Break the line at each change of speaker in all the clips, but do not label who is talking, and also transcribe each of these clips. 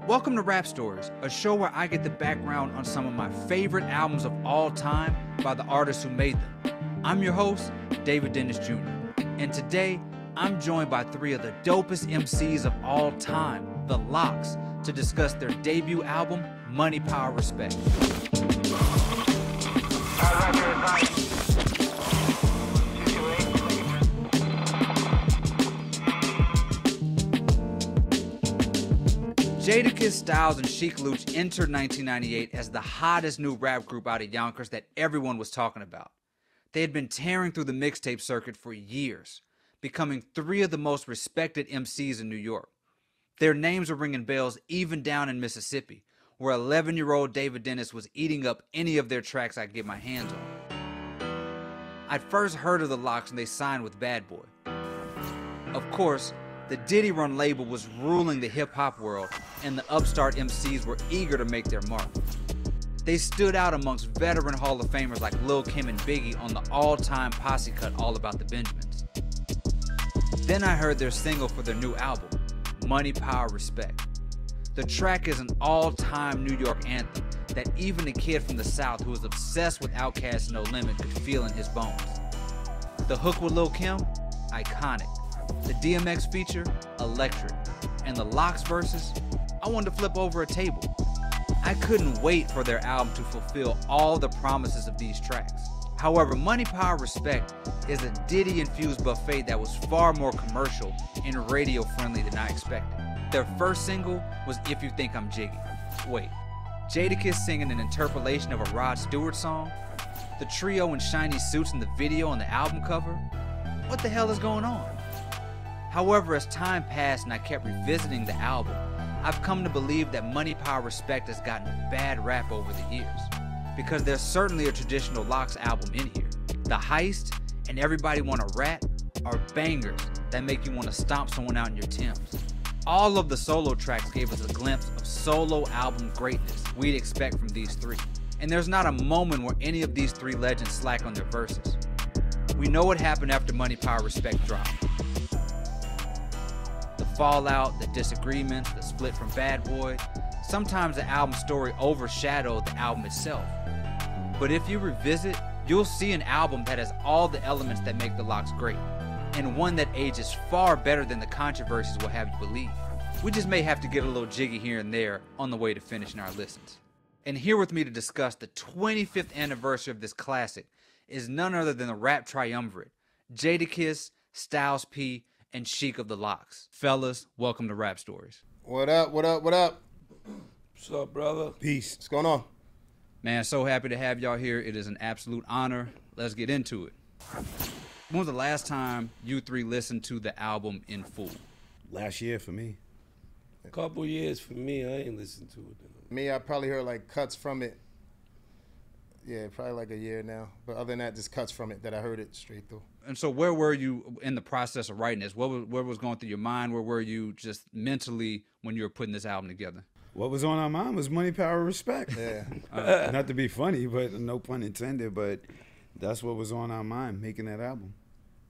Welcome to Rap Stories, a show where I get the background on some of my favorite albums of all time by the artists who made them. I'm your host, David Dennis Jr., and today I'm joined by three of the dopest MCs of all time, the Lox, to discuss their debut album, Money, Power, Respect. Jadakiss, Styles, and Sheek Louch entered 1998 as the hottest new rap group out of Yonkers that everyone was talking about. They had been tearing through the mixtape circuit for years, becoming three of the most respected MCs in New York. Their names were ringing bells even down in Mississippi, where 11-year-old David Dennis was eating up any of their tracks I could get my hands on. I'd first heard of the Lox when they signed with Bad Boy. Of course, the Diddy Run label was ruling the hip-hop world, and the upstart MCs were eager to make their mark. They stood out amongst veteran Hall of Famers like Lil Kim and Biggie on the all-time posse cut All About the Benjamins. Then I heard their single for their new album, Money, Power, Respect. The track is an all-time New York anthem that even a kid from the South who was obsessed with Outkast and No Limit could feel in his bones. The hook with Lil Kim, iconic. The DMX feature, electric. And the Lox verses, I wanted to flip over a table. I couldn't wait for their album to fulfill all the promises of these tracks. However, Money, Power, Respect is a Diddy-infused buffet that was far more commercial and radio-friendly than I expected. Their first single was If You Think I'm Jiggy. Wait, Jadakiss singing an interpolation of a Rod Stewart song? The trio in shiny suits in the video on the album cover? What the hell is going on? However, as time passed and I kept revisiting the album, I've come to believe that Money, Power, Respect has gotten a bad rap over the years, because there's certainly a traditional Lox album in here. The Heist and Everybody Wanna Rat are bangers that make you want to stomp someone out in your Timbs. All of the solo tracks gave us a glimpse of solo album greatness we'd expect from these three. And there's not a moment where any of these three legends slack on their verses. We know what happened after Money, Power, Respect dropped. The fallout, the disagreements, the split from Bad Boy. Sometimes the album story overshadowed the album itself. But if you revisit, you'll see an album that has all the elements that make the Lox great, and one that ages far better than the controversies will have you believe. We just may have to get a little jiggy here and there on the way to finishing our listens. And here with me to discuss the 25th anniversary of this classic is none other than the rap triumvirate, Jadakiss, Styles P, and Sheek of the Lox. Fellas, welcome to Rap Stories.
What up, what up, what up?
What's up, brother?
Peace. What's going on?
Man, so happy to have y'all here. It is an absolute honor. Let's get into it. When was the last time you three listened to the album in full?
Last year for me.
A couple years for me, I ain't listened to it.
Me, I probably heard like cuts from it. Yeah, probably like a year now. But other than that, just cuts from it that I heard it straight through.
And so where were you in the process of writing this? What was going through your mind? Where were you just mentally when you were putting this album together?
What was on our mind was Money, Power, Respect.
Yeah.
Not to be funny, but no pun intended, but that's what was on our mind, making that album.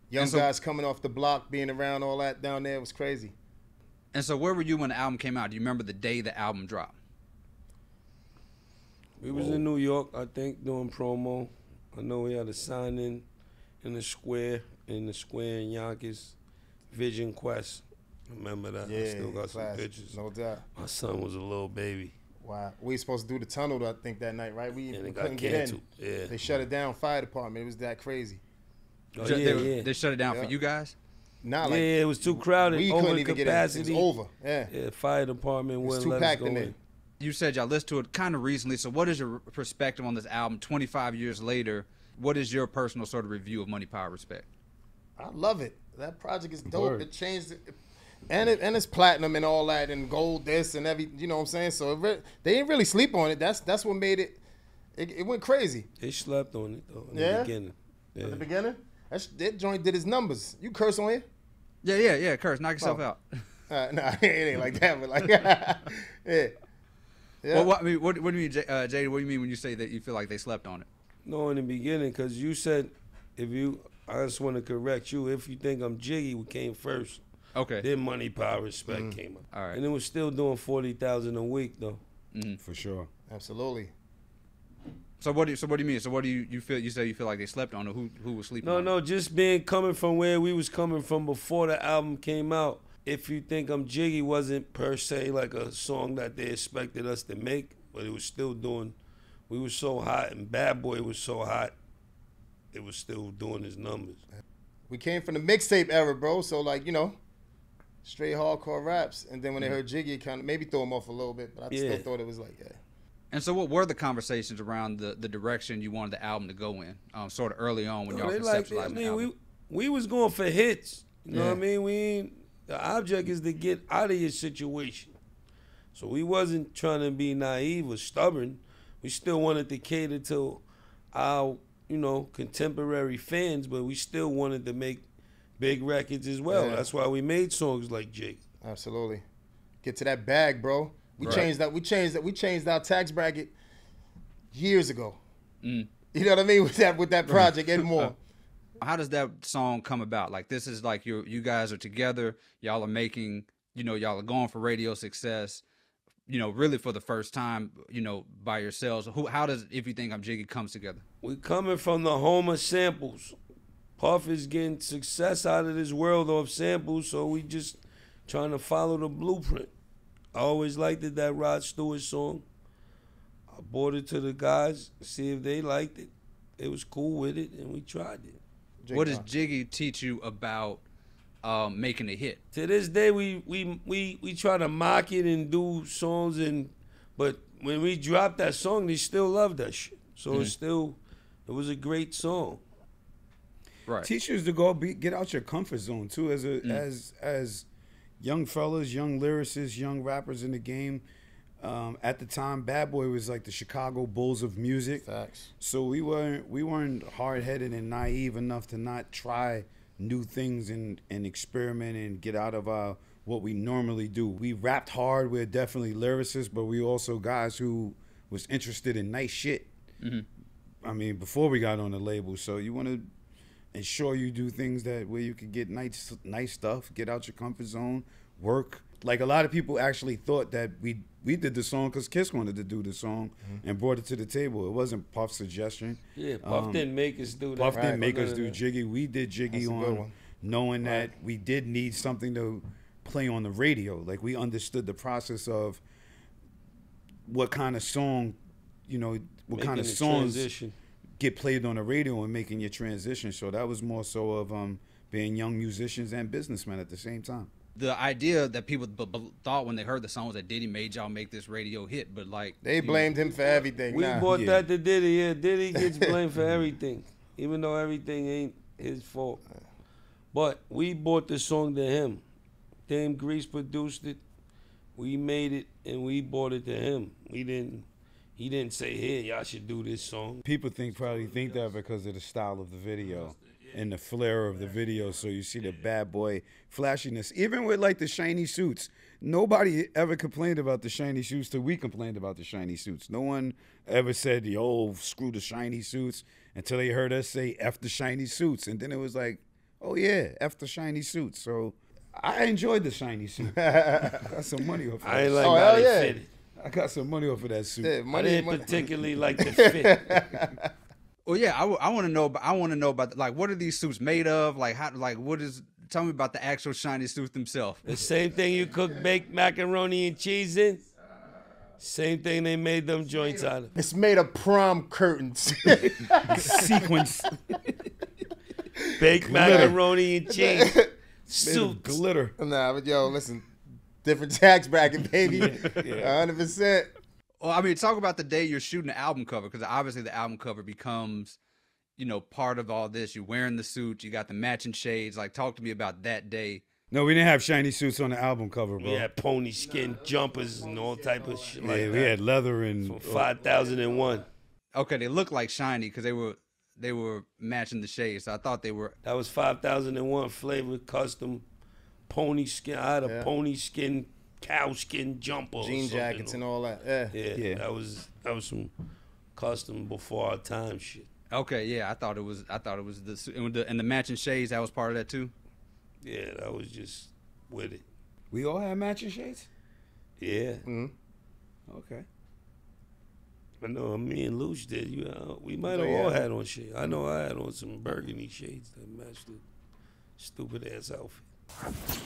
Young guys coming off the block, being around all that down there was crazy.
And so where were you when the album came out? Do you remember the day the album dropped?
We was in New York, I think, doing promo. I know we had a signing in the square in Yonkers, Vision Quest. Remember that?
Yeah,
I still got some
classic,
pictures.
no doubt.
My son was a little baby.
Wow. We supposed to do the tunnel, I think, that night, right? We
And it
couldn't
got
get
canceled.
in.
Yeah.
They shut it down, fire department. It was that crazy.
Oh,
They shut it down for you guys?
Not
yeah,
like
it was too crowded,
we
over
couldn't even
capacity.
get in. It was over. Yeah.
Yeah, fire department
It was
wouldn't
too
let us
packed
go
in there.
in.
You said y'all listened to it kind of recently, so what is your perspective on this album 25 years later? What is your personal sort of review of Money, Power, Respect?
I love it. That project is dope.
Word.
It changed it. And it's platinum and all that and gold this and every, you know what I'm saying? So they didn't really sleep on it. That's what made it went crazy.
They slept on it, though, in
Yeah?
the beginning. Yeah.
At the beginning, that joint did his numbers. You curse on here?
Yeah, Curse, knock yourself out.
Nah, it ain't like that, but like, yeah. Yeah.
Well, what do you mean, Jada, what do you mean when you say that you feel like they slept on it?
No, in the beginning, because you said, I just want to correct you, If You Think I'm Jiggy, we came first.
Okay.
Then Money, Power, Respect came out.
All right.
And it was still doing 40,000 a week though.
For sure.
Absolutely.
So what do you mean? So what do you feel? You say you feel like they slept on it. Who was sleeping? on
No,
it?
just coming from where we was coming from before the album came out. If You Think I'm Jiggy wasn't per se like a song that they expected us to make, but it was still doing. We were so hot, and Bad Boy was so hot. It was still doing his numbers.
We came from the mixtape era, bro. So like, you know, straight hardcore raps. And then when they heard Jiggy, it kind of maybe threw them off a little bit, but I still thought it was like, yeah.
And so what were the conversations around the direction you wanted the album to go in? Sort of early on when y'all conceptualized the album.
We was going for hits. You know what I mean? The object is to get out of your situation. So we wasn't trying to be naive or stubborn. We still wanted to cater to our, you know, contemporary fans, but we still wanted to make big records as well.
Yeah.
That's why we made songs like Jake.
Absolutely. Get to that bag, bro. We changed that. We changed our tax bracket years ago. You know what I mean with that project and more.
How does that song come about? Like this is like you guys are together. Y'all are making, you know, y'all are going for radio success. You know, really for the first time, you know, by yourselves. How does If You Think I'm Jiggy comes together?
We coming from the home of samples. Puff is getting success out of this world off samples, so we just trying to follow the blueprint. I always liked that Rod Stewart song. I brought it to the guys, see if they liked it. They was cool with it, and we tried it.
What does Jiggy teach you about making a hit?
To this day, we try to mock it and do songs, but when we dropped that song, they still love that shit. So it was a great song.
Right. Teach you to go get out your comfort zone too, as young fellas, young lyricists, young rappers in the game. At the time, Bad Boy was like the Chicago Bulls of music.
Facts.
So we weren't hard-headed and naive enough to not try new things and experiment and get out of what we normally do. We rapped hard. We're definitely lyricists, but we also guys who was interested in nice shit. I mean, before we got on the label. So you want to ensure you do things where you could get nice stuff, get out your comfort zone, work. Like a lot of people actually thought that we did the song because Kiss wanted to do the song and brought it to the table. It wasn't Puff's suggestion.
Yeah, Puff didn't make us do that.
Puff didn't make us do Jiggy. We did Jiggy on knowing that we did need something to play on the radio. Like we understood the process of what kind of song, you know, what kind of songs get played on the radio and making your transition. So that was more so of being young musicians and businessmen at the same time.
The idea that people thought when they heard the song was that Diddy made y'all make this radio hit, but like
they blamed him for everything.
We brought that to Diddy. Yeah, Diddy gets blamed for everything, even though everything ain't his fault. But we brought the song to him. Dame Grease produced it. We made it and we brought it to him. He didn't say, "Here, y'all should do this song."
People probably think that because of the style of the video and the flair of the video. So you see the Bad Boy flashiness. Even with like the shiny suits, nobody ever complained about the shiny suits till we complained about the shiny suits. No one ever said, "Yo, screw the shiny suits," until they heard us say F the shiny suits. And then it was like, oh yeah, F the shiny suits. So I enjoyed the shiny suit. I got some money off of that.
I ain't like how they fitted.
I got some money off of that suit.
Yeah,
I didn't particularly like the fit.
Well, yeah, I want to know. I want to know about like what are these suits made of? Like how? Like what is? Tell me about the actual shiny suits themselves.
The same thing you cook baked macaroni and cheese in. Same thing they made them joints out of.
It's made of prom curtains.
Sequence.
Baked macaroni and cheese. Suits.
Glitter.
Nah, but yo, listen, different tax bracket, baby. 100%.
Well, I mean, talk about the day you're shooting the album cover, because obviously the album cover becomes, you know, part of all this. You're wearing the suit, you got the matching shades. Like, talk to me about that day.
No, we didn't have shiny suits on the album cover, bro.
We had pony skin jumpers and all type of shit like that.
We had leather and
from 5001.
Okay, they look like shiny because they were matching the shades. So I thought they were.
That was 5001 flavor custom pony skin. I had a pony skin, cow skin jumper,
jean jackets and all that.
Yeah. That was some custom before our time shit.
Okay, yeah, I thought it was the and the matching shades. That was part of that too.
Yeah, that was just with it.
We all had matching shades?
Yeah.
Okay.
I know me and Louch did. We might have all had on shit. I know I had on some burgundy shades that matched the stupid ass outfit.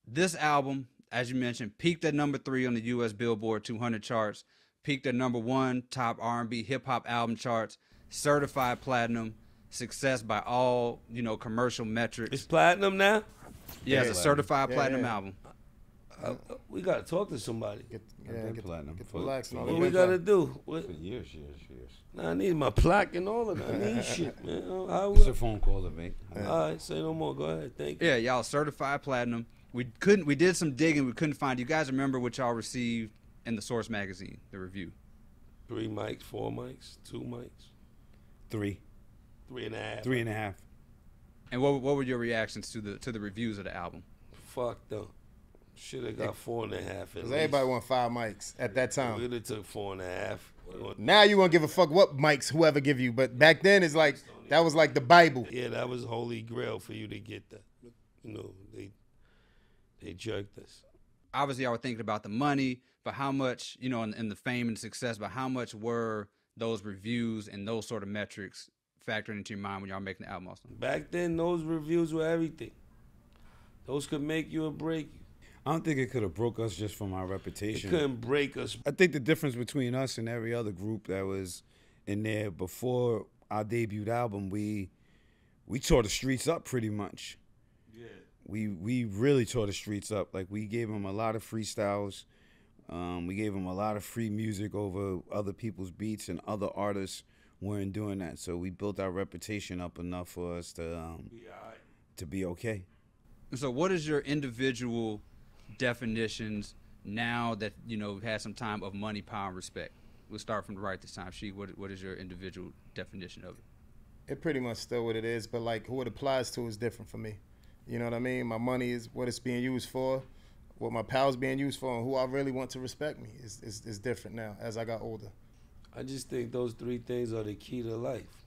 This album, as you mentioned, peaked at number 3 on the U.S. Billboard 200 charts, peaked at number 1 top R&B hip hop album charts, certified platinum, success by all commercial metrics.
It's platinum now?
Yeah, it's a certified platinum album.
We gotta talk to somebody.
Get
platinum.
Get the plaques and all
What
that.
we gotta do?
For years.
Nah, I need my plaque and all of that. I need shit, man.
It's a phone call to make.
All right, say no more. Go ahead. Thank you.
Yeah, y'all certified platinum. We did some digging. We couldn't find. You guys remember what y'all received in the Source magazine, the review?
3 mics, 4 mics, 2 mics,
3.
3.5.
3.5.
And what were your reactions to the reviews of the album?
Fucked up. Should have got 4.5.
Because everybody want 5 mics at that time.
We'd have took 4.5.
Now you won't give a fuck what mics whoever give you, but back then it's like that was like the Bible.
Yeah, that was holy grail for you to get that. They jerked us.
Obviously, y'all were thinking about the money, but how much, and the fame and success, but how much were those reviews and those sort of metrics factoring into your mind when y'all making the album? Also?
Back then, those reviews were everything. Those could make you or break you.
I don't think it could have broke us just from our
It
reputation.
couldn't break us.
I think the difference between us and every other group that was in there before our debut album, we tore the streets up pretty much.
Yeah.
We really tore the streets up. Like, we gave them a lot of freestyles. We gave them a lot of free music over other people's beats, and other artists weren't doing that. So we built our reputation up enough for us to be okay.
So what is your individual definitions now that you've had some time of money, power, and respect? We'll start from the right this time. Sheek, what is your individual definition of it?
It pretty much still what it is, but like who it applies to is different for me. You know what I mean? My money is what it's being used for, what my power's being used for, and who I really want to respect me is different now as I got older.
I just think those 3 things are the key to life.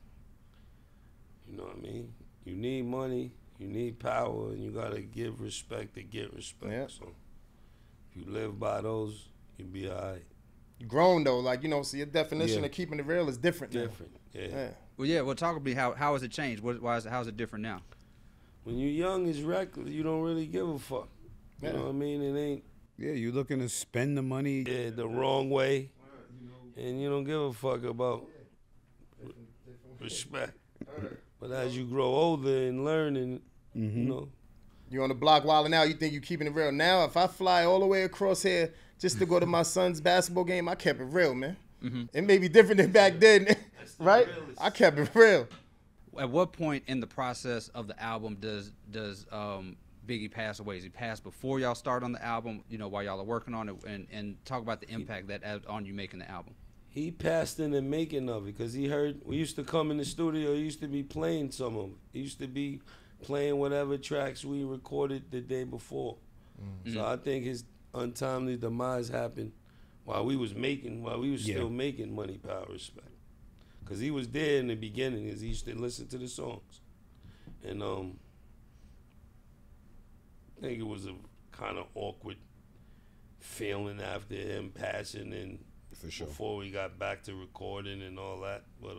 You know what I mean? You need money, you need power, and you gotta give respect to get respect.
Yeah.
So if you live by those, you'll be all right.
You grown though, like so your definition of keeping it real is different.
Different, yeah.
Well, talk about how has it changed? How's it different now?
When you're young, it's reckless. You don't really give a fuck. You know what I mean? It ain't.
Yeah, you're looking to spend the money.
Yeah, the wrong way, and you don't give a fuck about respect. But as you grow older and learn, and
You on the block wilding out, you think you keeping it real. Now, if I fly all the way across here just to go to my son's basketball game, I kept it real, man. It may be different than back then, right? I kept it real.
At what point in the process of the album does Biggie pass away? Does he pass before y'all start on the album, while y'all are working on it, and talk about the impact that had on you making the album?
He passed in the making of it because he heard, we used to come in the studio, he used to be playing some of them. He used to be playing whatever tracks we recorded the day before. So I think his untimely demise happened while we was still making Money, Power, Respect. Because he was there in the beginning, because he used to listen to the songs. And I think it was a kind of awkward feeling after him passing and
For sure.
before we got back to recording and all that. But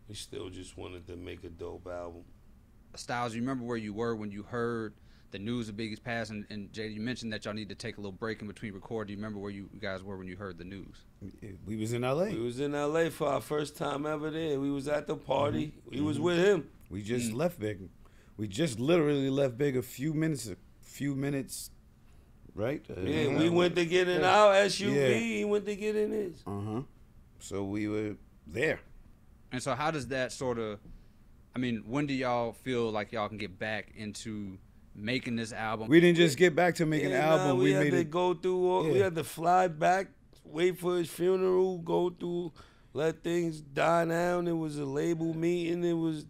we still just wanted to make a dope album.
Styles, you remember where you were when you heard the news of Biggie's passing? And Jay, you mentioned that y'all need to take a little break in between recording. Do you remember where you guys were when you heard the news?
We was in L.A.
We was in L.A. for our first time ever there. We was at the party. We was with him.
We just left Big. We just literally left Big a few minutes, right?
Yeah, we went to get in our SUV.
Yeah.
He went to get in his.
So we were there.
And so how does that when do y'all feel like y'all can get back into making this album?
We didn't just get back to making an album.
we had
made
to
it.
go through. We had to fly back, wait for his funeral, go through, let things die down. It was a label meeting.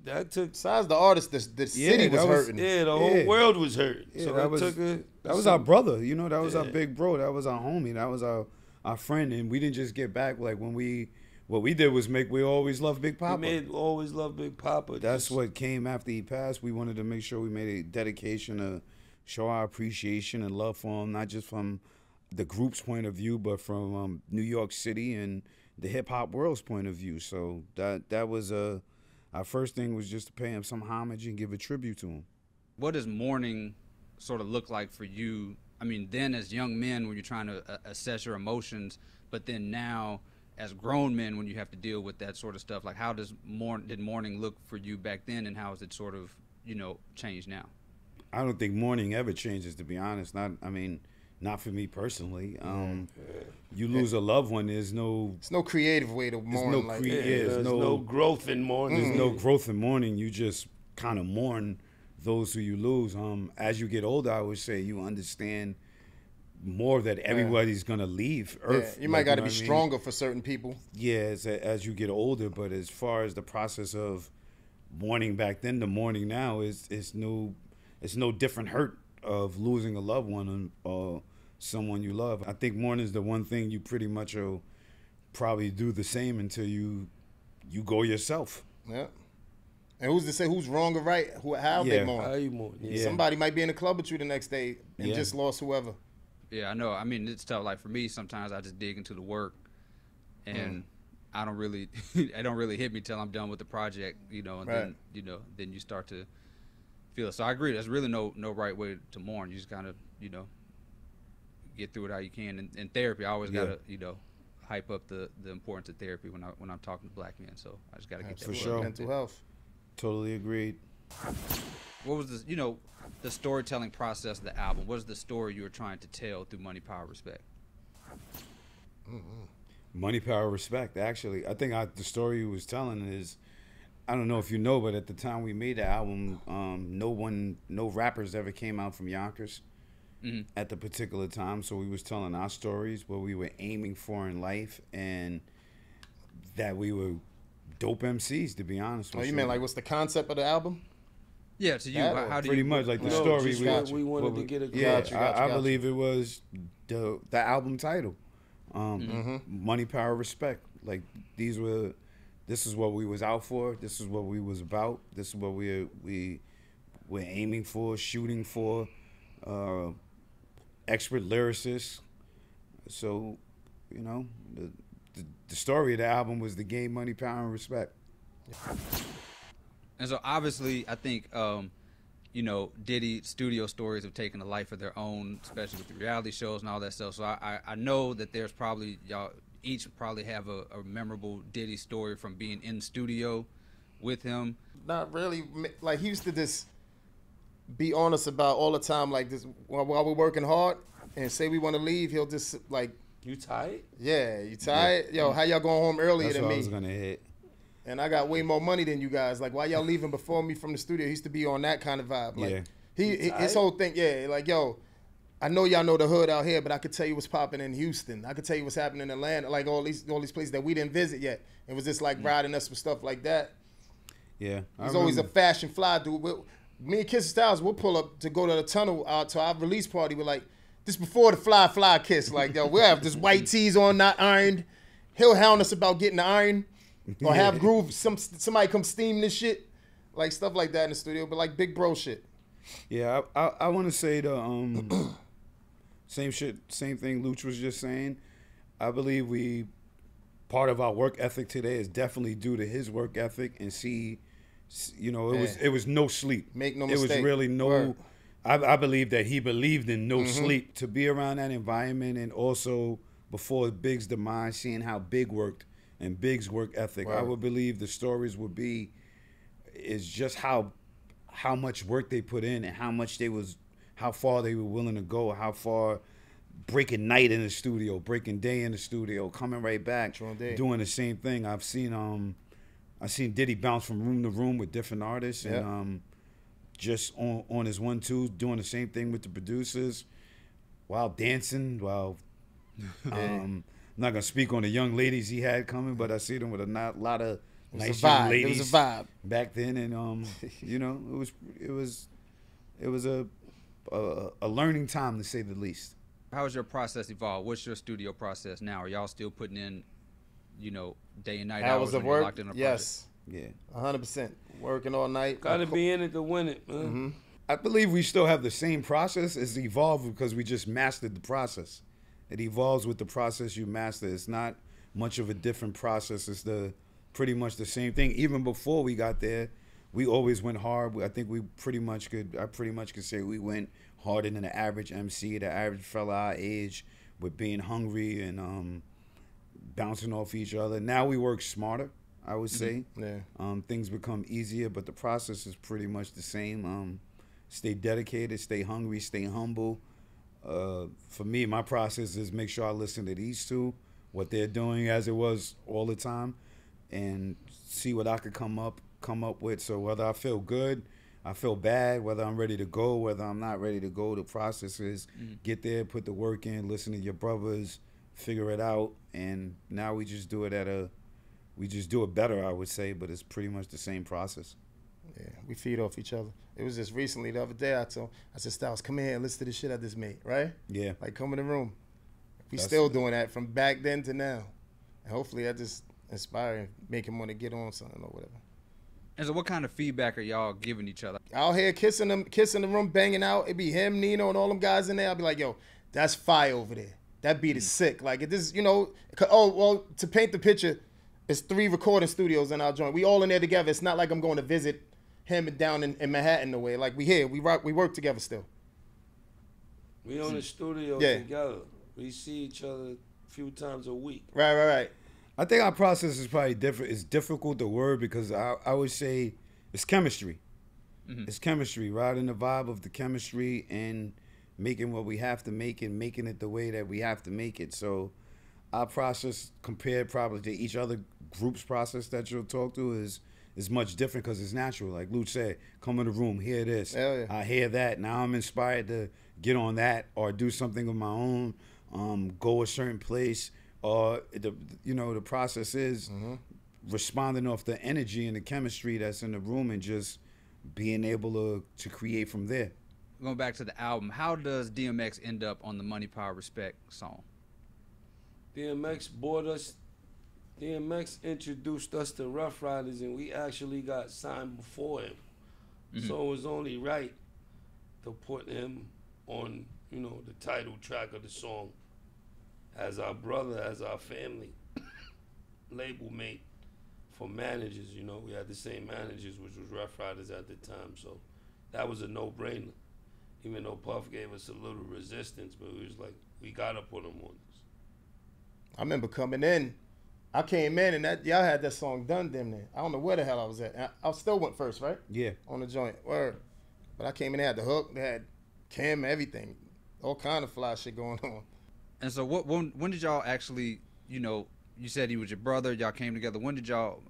Besides the artist, the city was hurting.
Yeah, the whole world was hurting.
Yeah,
so
that was our brother. That was our big bro. That was our homie. That was our friend. And we didn't just get back like what we did was We Always Love Big Papa.
We Always Love Big Papa.
That's what came after he passed. We wanted to make sure we made a dedication to show our appreciation and love for him, not just from the group's point of view, but from New York City and the hip hop world's point of view. So that was our first thing was just to pay him some homage and give a tribute to him.
What does mourning sort of look like for you? I mean, then as young men when you're trying to assess your emotions, but then now as grown men when you have to deal with that sort of stuff, like how did mourning look for you back then, and how has it sort of, changed now?
I don't think mourning ever changes, to be honest. Not for me personally. You lose a loved one, there's no
creative way to mourn.
There's no growth in mourning.
There's no growth in mourning. You just kind of mourn those who you lose. As you get older, I would say you understand more that everybody's gonna leave Earth.
Yeah, you might got to be stronger for certain people.
Yeah, as you get older, but as far as the process of mourning back then to mourning now, it's no different hurt of losing a loved one or someone you love. I think mourning is the one thing you pretty much will probably do the same until you go yourself.
Yeah. And who's to say who's wrong or right? How they mourn?
How you mourn?
Yeah. Somebody might be in the club with you the next day and just lost whoever.
Yeah, I know. I mean, it's tough. Like for me, sometimes I just dig into the work, and I don't really, it don't really hit me till I'm done with the project, and then then you start to feel it. So I agree. There's really no right way to mourn. You just kind of, get through it how you can. In therapy, I always gotta, hype up the importance of therapy when I'm talking to black men. So I just gotta get that
for sure.
Mental health.
Totally agreed.
What was this, the storytelling process of the album? What is the story you were trying to tell through Money, Power, Respect?
Money, Power, Respect, actually. I think the story he was telling is, I don't know if you know, but at the time we made the album, no rappers ever came out from Yonkers at the particular time. So we was telling our stories, what we were aiming for in life, and that we were dope MCs, to be honest with you.
You mean like what's the concept of the album?
Yeah, to you, how do you...
Pretty much like the story.
We wanted to get a...
Yeah, I believe it was the album title. Money, Power, Respect. Like this is what we was out for. This is what we was about. This is what we're aiming for, shooting for. Expert lyricists. So, the story of the album was the game, Money, Power, and Respect.
And so obviously, I think, Diddy studio stories have taken a life of their own, especially with the reality shows and all that stuff. So I know that there's probably, y'all each probably have a memorable Diddy story from being in studio with him.
Not really. Like, he used to just be honest about all the time, like this, while we're working hard and say we want to leave, he'll just like,
you tired?
Yeah, you tired? Yeah. Yo, how y'all going home earlier than me?
That's what I was going to hit.
And I got way more money than you guys. Like, why y'all leaving before me from the studio? He used to be on that kind of vibe. Like, his whole thing, like, yo, I know y'all know the hood out here, but I could tell you what's popping in Houston. I could tell you what's happening in Atlanta, like all these places that we didn't visit yet. It was just like riding us with stuff like that.
Yeah.
He's always a fashion fly dude. Me and Kiss Styles, we'll pull up to go to the tunnel to our release party. We're like, this before the fly Kiss. Like, yo, we'll have this white tees on, not ironed. He'll hound us about getting the iron. Or have Groove, somebody come steam this shit. Like, stuff like that in the studio, but like big bro shit.
Yeah, I want to say the same thing Louch was just saying. I believe part of our work ethic today is definitely due to his work ethic, and it was no sleep.
Make no mistake.
It was really no, I believe that he believed in no sleep. To be around that environment, and also before Big's demise, seeing how Big worked and Big's work ethic, I would believe the stories would be is just how much work they put in and how far they were willing to go, how far breaking night in the studio, breaking day in the studio, coming right back, doing the same thing. I've seen Diddy bounce from room to room with different artists, and just on his 1-2s, doing the same thing with the producers, while dancing, I'm not gonna speak on the young ladies he had coming, but I see them with a lot of nice young ladies.
It was a vibe
back then, and it was a learning time, to say the least.
How has your process evolved? What's your studio process now? Are y'all still putting in, day and night hours
of work?
Locked in a
yes.
project?
Yeah.
100%. Working all night.
Gotta be in it to win it, man.
I believe we still have the same process. It's evolved because we just mastered the process. It evolves with the process you master. It's not much of a different process. It's pretty much the same thing. Even before we got there, we always went hard. I think I pretty much could say we went harder than the average MC, the average fella our age, with being hungry and bouncing off each other. Now we work smarter, I would say.
Yeah.
Things become easier, but the process is pretty much the same. Stay dedicated, stay hungry, stay humble. For me, my process is make sure I listen to these two, what they're doing as it was all the time, and see what I could come up with. So whether I feel good, I feel bad, whether I'm ready to go, whether I'm not ready to go, the process is get there, put the work in, listen to your brothers, figure it out, and now we just do it better, I would say, but it's pretty much the same process.
Yeah, we feed off each other. It was just recently, the other day, I said, Styles, come in here and listen to the shit I just made, right?
Yeah.
Like, come in the room. We still doing that from back then to now. And hopefully that just inspire and make him want to get on something or whatever.
And so what kind of feedback are y'all giving each other?
Out here kissing the room, banging out. It'd be him, Nino, and all them guys in there. I'd be like, yo, that's fire over there. That beat is sick. Like, it just, to paint the picture, it's 3 recording studios in our joint. We all in there together. It's not like I'm going to visit him down in Manhattan the way. Like, we work together still.
We own a studio together. We see each other a few times a week.
Right.
I think our process is probably different. It's difficult, the word, because I would say it's chemistry. Mm-hmm. It's chemistry, riding the vibe of the chemistry and making what we have to make and making it the way that we have to make it. So our process compared probably to each other group's process that you'll talk to is much different because it's natural. Like Louch said, come in the room, hear this.
Hell yeah.
I hear that. Now I'm inspired to get on that or do something of my own, go a certain place. Or the process is responding off the energy and the chemistry that's in the room and just being able to create from there.
Going back to the album, how does DMX end up on the Money, Power, Respect song?
DMX bought us. DMX introduced us to Rough Riders, and we actually got signed before him. Mm-hmm. So it was only right to put him on, the title track of the song. As our brother, as our family, label mate for managers, we had the same managers, which was Rough Riders at the time. So that was a no-brainer. Even though Puff gave us a little resistance, but it was like, we got to put him on this.
I remember coming in. I came in, and y'all had that song done damn near. I don't know where the hell I was at. I still went first, right?
Yeah.
On the joint. Word. But I came in, they had the hook, they had Cam, everything. All kind of fly shit going on.
And so when did y'all actually, you said he was your brother, y'all came together. When did y'all,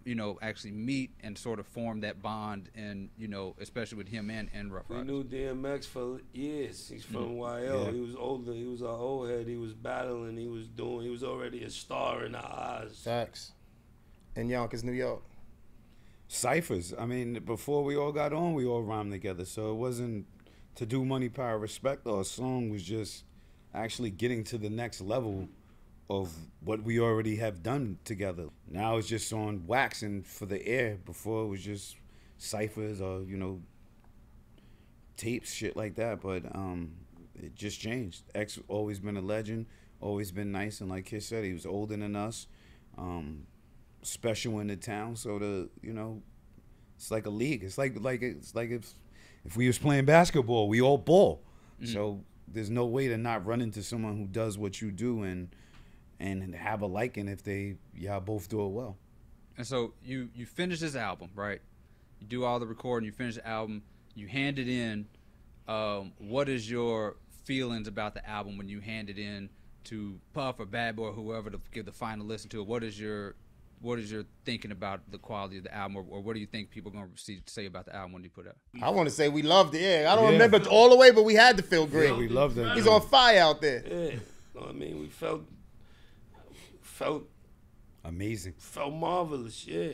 actually meet and sort of form that bond and, especially with him and Rough Riders?
We knew DMX for years. He's from YL. Yeah. He was older. He was our old head. He was battling. He was already a star in our eyes.
Facts. In Yonkers, New York.
Ciphers. I mean, before we all got on, we all rhymed together. So it wasn't to do Money, Power, Respect. Our song was just actually getting to the next level of what we already have done together. Now it's just on wax and for the air. Before it was just ciphers or, tapes, shit like that. But it just changed. X always been a legend, always been nice. And like Kiss said, he was older than us, special in the town. So it's like a league. It's like if we was playing basketball, we all ball. Mm-hmm. So there's no way to not run into someone who does what you do and have a liking if y'all both do it well.
And so you finish this album, right? You do all the recording, you finish the album, you hand it in. What is your feelings about the album when you hand it in to Puff or Bad Boy or whoever to give the final listen to it? What is your thinking about the quality of the album, or what do you think people are going to say about the album when you put it out?
I want to say we loved it. Yeah, I don't remember all the way, but we had to feel great.
Yeah, we loved it.
He's on fire out there.
Yeah, I mean, we felt
amazing.
Felt marvelous, yeah.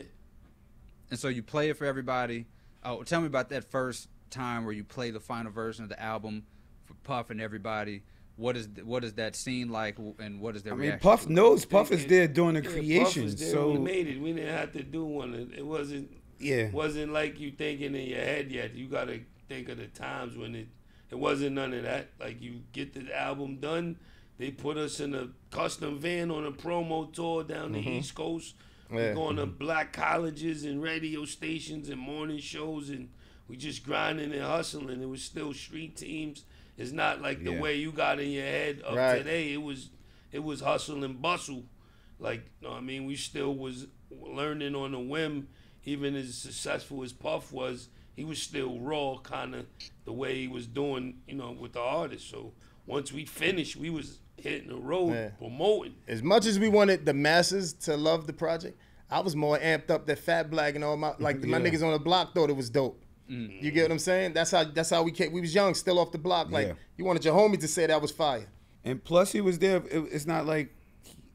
And so you play it for everybody. Oh, tell me about that first time where you play the final version of the album for Puff and everybody. What is that scene like, and what is their reaction?
Puff knows. Puff is there doing the creation.
Puff was there. So we made it. We didn't have to do one. It wasn't.
Yeah.
Wasn't like you thinking in your head yet. You gotta think of the times when it wasn't none of that. Like, you get the album done, they put us in a custom van on a promo tour down the East Coast.
Yeah.
We going to black colleges and radio stations and morning shows, and we just grinding and hustling. It was still street teams. It's not like the way you got in your head of today. It was hustle and bustle. Like, you know what I mean? We still was learning on a whim. Even as successful as Puff was, he was still raw, kind of the way he was doing, you know, with the artists. So once we finished, we was hitting the road promoting.
As much as we wanted the masses to love the project, I was more amped up that Fat Black and all my my niggas on the block thought it was dope. You get what I'm saying? That's how we came. We was young, still off the block. Like, you wanted your homie to say that was fire.
And plus, he was there. It's not like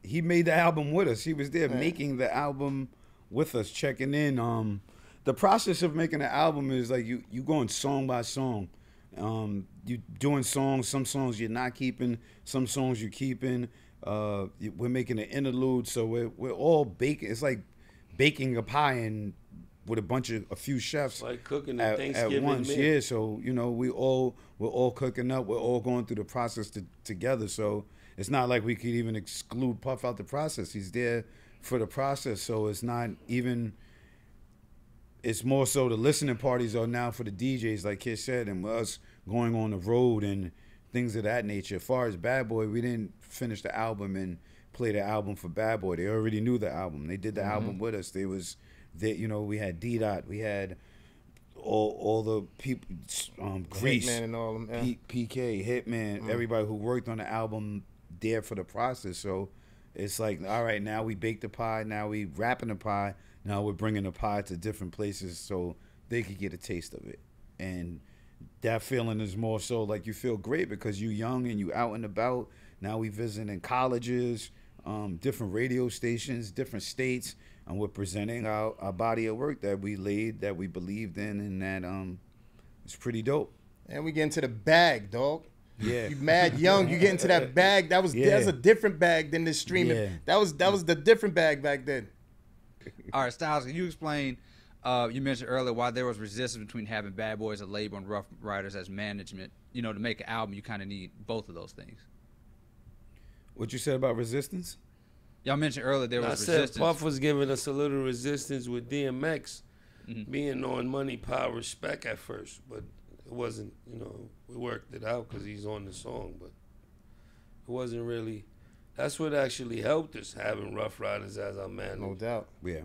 he made the album with us. He was there making the album with us, checking in. The process of making an album is like you going song by song. You doing songs. Some songs you're not keeping. Some songs you're keeping. We're making an interlude, so we're all baking. It's like baking a pie and with a few chefs
like cooking
at
Thanksgiving
once.
meal.
Yeah, so you know we're all cooking up. We're all going through the process together. So it's not like we could even exclude Puff out the process. He's there for the process. So it's not even. It's more so the listening parties are now for the DJs, like Kid said, and us going on the road and things of that nature. As far as Bad Boy, we didn't finish the album and play the album for Bad Boy. They already knew the album. They did the album with us. You know, we had D-Dot, we had all the people, Grease,
Hitman and all them.
PK, Hitman, everybody who worked on the album there for the process. So it's like, all right, now we baked the pie, now we wrapping the pie, now we're bringing the pie to different places so they could get a taste of it. And that feeling is more so like you feel great because you young and you out and about. Now we visiting colleges, different radio stations, different states, and we're presenting our body of work that we laid, that we believed in, and that it's pretty dope.
And we get into the bag, dog.
Yeah.
You mad young, you get into that bag. That's a different bag than this streaming.
Yeah.
That was the different bag back then.
All right, Styles, can you explain, you mentioned earlier why there was resistance between having Bad Boy as a label and Rough Riders as management. You know, to make an album, you kind of need both of those things.
What you said about resistance?
Y'all mentioned earlier there was resistance.
I said Puff was giving us a little resistance with DMX being on Money, Power, Respect at first, but it wasn't, you know, we worked it out because he's on the song, but it wasn't really. That's what actually helped us, having Rough Riders as our man.
No doubt.
Yeah.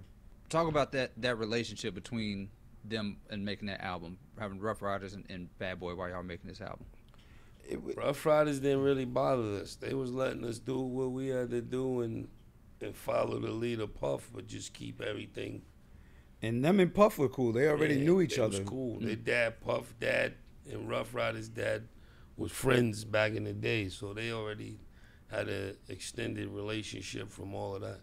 Talk about that relationship between them and making that album, having Rough Riders and Bad Boy while y'all making this album.
Rough Riders didn't really bother us. They was letting us do what we had to do and follow the lead of Puff, but just keep everything.
And them and Puff were cool. They already knew each other.
It was cool. Their dad, Puff dad, and Rough Riders' dad was friends back in the day, so they already had an extended relationship from all of that.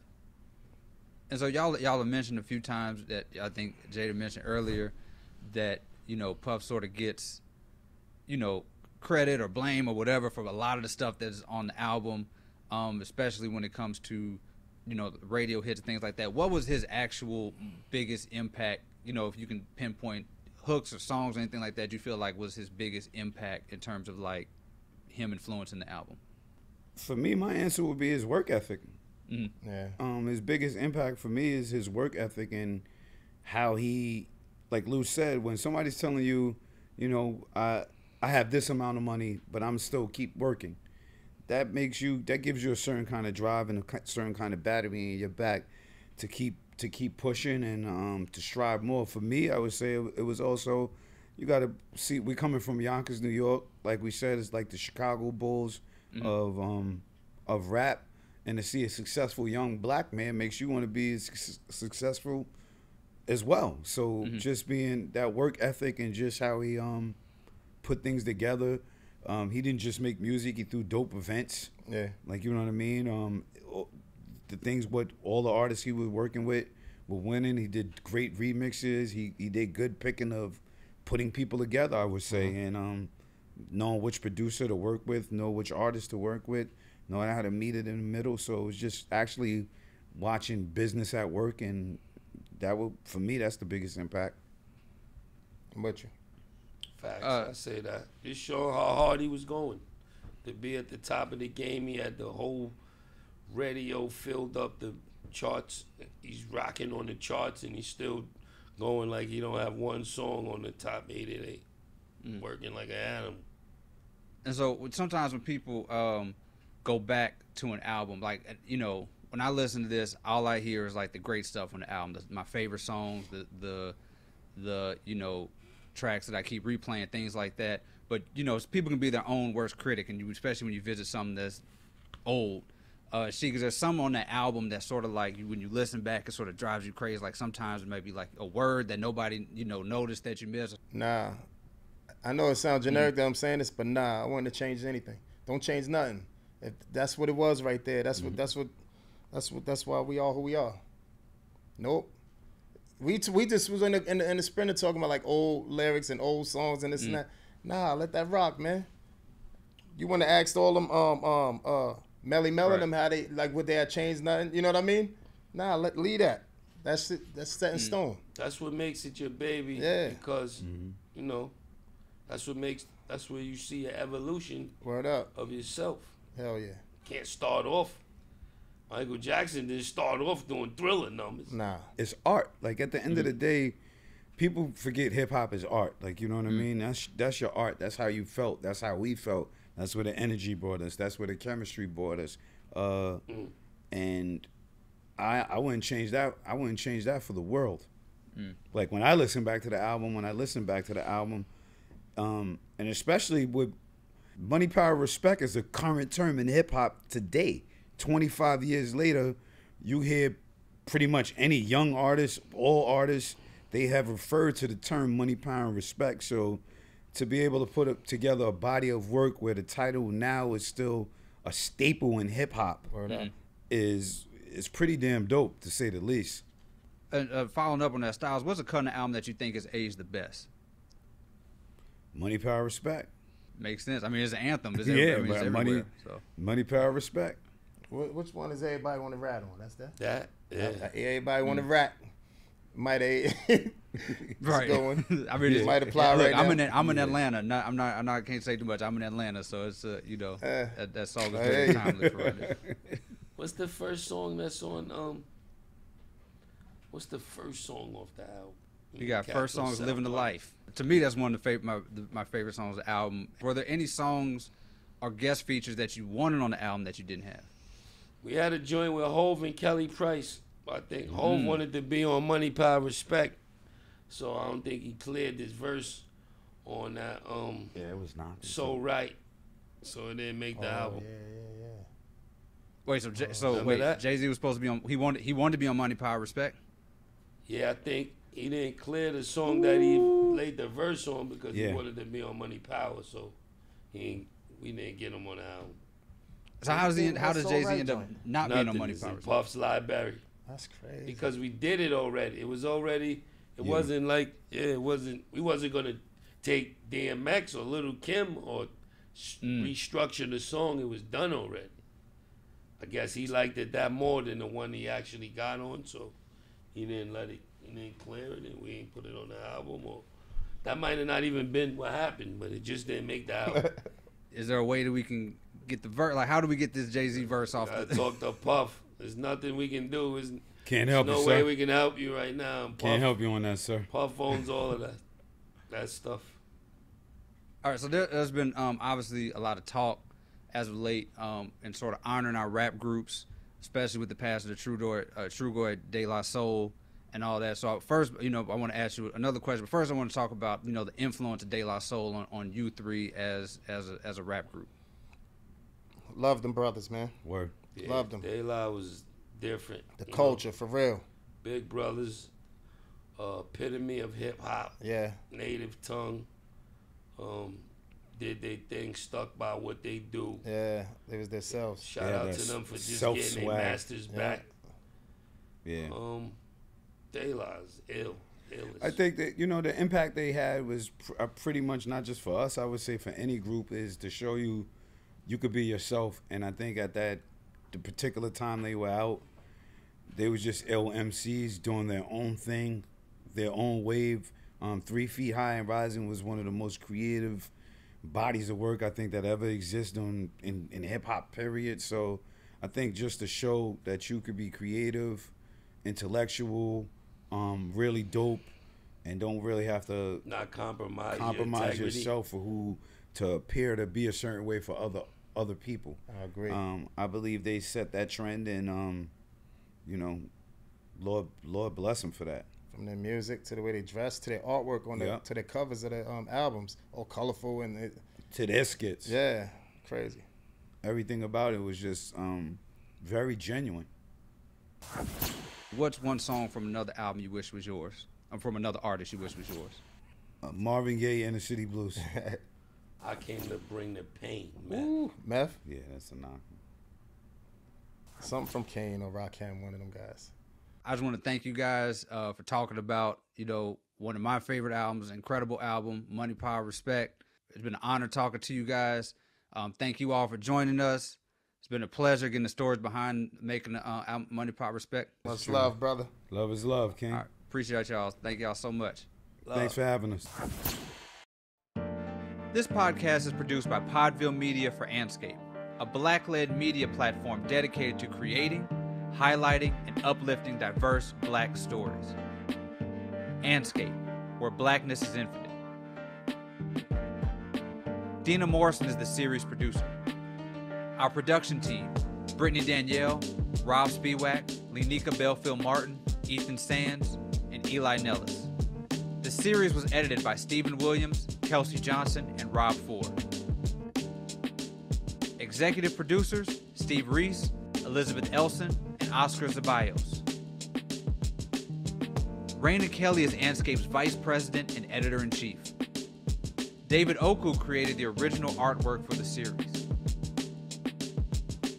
And so y'all have mentioned a few times that I think Jada mentioned earlier that, you know, Puff sort of gets, you know, credit or blame or whatever for a lot of the stuff that's on the album, especially when it comes to, you know, radio hits and things like that. What was his actual biggest impact? You know, if you can pinpoint hooks or songs or anything like that, you feel like was his biggest impact in terms of like him influencing the album?
For me, my answer would be his work ethic.
Mm-hmm.
Yeah.
His biggest impact for me is his work ethic and how he, like Lou said, when somebody's telling you, you know, I have this amount of money, but I'm still keep working. That gives you a certain kind of drive and a certain kind of battery in your back to keep pushing and to strive more. For me, I would say it was also, you got to see, we coming from Yonkers, New York, like we said, it's like the Chicago Bulls of rap, and to see a successful young black man makes you want to be successful as well. So just being that work ethic and just how he put things together. He didn't just make music; he threw dope events.
Yeah,
like, you know what I mean. The things what all the artists he was working with were winning. He did great remixes. He did good picking of putting people together, I would say, and knowing which producer to work with, know which artist to work with, knowing how to meet it in the middle. So it was just actually watching business at work, and for me, that's the biggest impact.
What you?
Facts. I say that. Just showing how hard he was going. To be at the top of the game, he had the whole radio filled up, the charts. He's rocking on the charts, and he's still going like he don't have one song on the top 888. Working like an animal.
And so sometimes when people go back to an album, like, you know, when I listen to this, all I hear is like the great stuff on the album. My favorite songs, the you know, tracks that I keep replaying, things like that. But, you know, people can be their own worst critic, and especially when you visit something that's old. Sheek, is there some on that album that sort of like, when you listen back, it sort of drives you crazy? Like sometimes it might be like a word that nobody, you know, noticed that you missed.
Nah. I know it sounds generic that I'm saying this, but nah, I wouldn't have changed anything. Don't change nothing. If that's what it was right there. That's why we are who we are. Nope. We just was in the sprinter talking about like old lyrics and old songs and this and that. Nah, let that rock, man. You want to ask all them Melly Mel and them how they, like, would they have changed nothing? You know what I mean? Nah, leave that. That's it. That's set in stone.
That's what makes it your baby.
Yeah.
Because you know, that's where you see an evolution.
Word up.
Of yourself.
Hell yeah.
Can't start off. Michael Jackson didn't start off doing Thriller numbers.
Nah.
It's art. Like, at the end of the day, people forget hip hop is art. Like, you know what I mean? That's your art. That's how you felt. That's how we felt. That's where the energy brought us. That's where the chemistry brought us. And I wouldn't change that. I wouldn't change that for the world. Like, when I listen back to the album, and especially with Money, Power, Respect is a current term in hip hop today. 25 years later, you hear pretty much any young artist, all artists, they have referred to the term Money, Power, and Respect. So to be able to put together a body of work where the title now is still a staple in hip hop is pretty damn dope, to say the least.
And following up on that, Styles, what's a cut on the album that you think has aged the best?
Money, Power, Respect.
Makes sense. I mean, it's an anthem. It's
Money, Power, Respect.
Which one does everybody want to rat on? That's that?
That, yeah.
Everybody want to rat. Might have
right.
Going.
I mean, it
might apply right now.
I'm in Atlanta. I can't say too much. I'm in Atlanta, so it's you know, that song is very timeless right now.
What's the first song that's on? What's the first song off the album?
You got first songs, "Living the Life." To me, that's one of my favorite songs of the album. Were there any songs or guest features that you wanted on the album that you didn't have?
We had a joint with Hov and Kelly Price. I think Hov wanted to be on Money, Power, Respect, so I don't think he cleared this verse on that.
Yeah, it was not
So Right, so it didn't make the album.
Yeah.
Wait, Jay-Z was supposed to be on. He wanted to be on Money, Power, Respect.
Yeah, I think he didn't clear the song that he laid the verse on because he wanted to be on Money, Power, so we didn't get him on the album.
So how does Jay-Z end up not being on Money, Power, Respect?
Puff's Library.
That's crazy.
Because we did it already. It was already. It wasn't like it wasn't. We wasn't gonna take DMX or Lil' Kim or restructure the song. It was done already. I guess he liked it that more than the one he actually got on, so he didn't let it. He didn't clear it, and we ain't put it on the album. Or that might have not even been what happened, but it just didn't make the album.
Is there a way that we can get the verse? Like, how do we get this Jay-Z verse off?
I talked to Puff. There's nothing we can do.
Can't help you, sir.
No way we can help you right now. Puff,
can't help you on that, sir.
Puff owns all of that stuff.
All right, so there's been obviously a lot of talk as of late in sort of honoring our rap groups, especially with the passing of Trugoy De La Soul and all that. So first, I want to ask you another question. But first, I want to talk about the influence of De La Soul on you three as a rap group.
Love them brothers, man.
Word.
Yeah,
Loved them.
De La was different.
The culture, for real.
Big brothers, epitome of hip hop.
Yeah.
Native tongue. Did they thing, stuck by what they do.
Yeah, they was themselves.
Shout out to them for just getting their masters back.
Yeah.
De La's ill.
I think that the impact they had was pretty much not just for us. I would say for any group is to show you could be yourself. And I think at the particular time they were out, they was just ill MCs doing their own thing, their own wave. 3 Feet High and Rising was one of the most creative bodies of work I think that ever existed in hip hop, period. So I think just to show that you could be creative, intellectual, really dope, and don't really have to
not compromise
yourself for who to appear to be a certain way for other people.
I agree.
I believe they set that trend, and you know, Lord bless them for that.
From their music to the way they dress to their artwork on the to the covers of the albums, all colorful and
to their skits.
Yeah, crazy.
Everything about it was just very genuine.
What's one song from another album you wish was yours? From another artist you wish was yours?
Marvin Gaye, Inner City Blues.
I came to bring the pain, man.
Ooh, Meth?
Yeah, that's a knock.
Something from Kane or Rakim, one of them guys.
I just want to thank you guys for talking about, you know, one of my favorite albums, incredible album, Money, Power, Respect. It's been an honor talking to you guys. Thank you all for joining us. It's been a pleasure getting the stories behind making the album Money, Power, Respect.
Much love, brother.
Love is love, King.
All right, appreciate y'all. Thank y'all so much.
Love.
Thanks for having us.
This podcast is produced by Podville Media for Andscape, a Black-led media platform dedicated to creating, highlighting, and uplifting diverse Black stories. Andscape, where Blackness is infinite. Dina Morrison is the series producer. Our production team, Brittany Danielle, Rob Spiewak, Lenika Belfield-Martin, Ethan Sands, and Eli Nellis. The series was edited by Stephen Williams, Kelsey Johnson, and Rob Ford. Executive producers, Steve Reese, Elizabeth Elson, and Oscar Zabayos. Raina Kelly is Andscape's Vice President and Editor-in-Chief. David Oku created the original artwork for the series.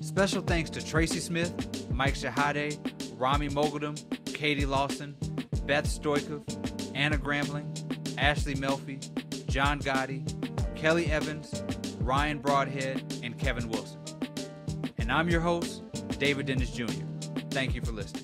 Special thanks to Tracy Smith, Mike Shahade, Rami Moguldam, Katie Lawson, Beth Stoikov, Anna Grambling, Ashley Melfi, John Gotti, Kelly Evans, Ryan Broadhead, and Kevin Wilson. And I'm your host, David Dennis Jr. Thank you for listening.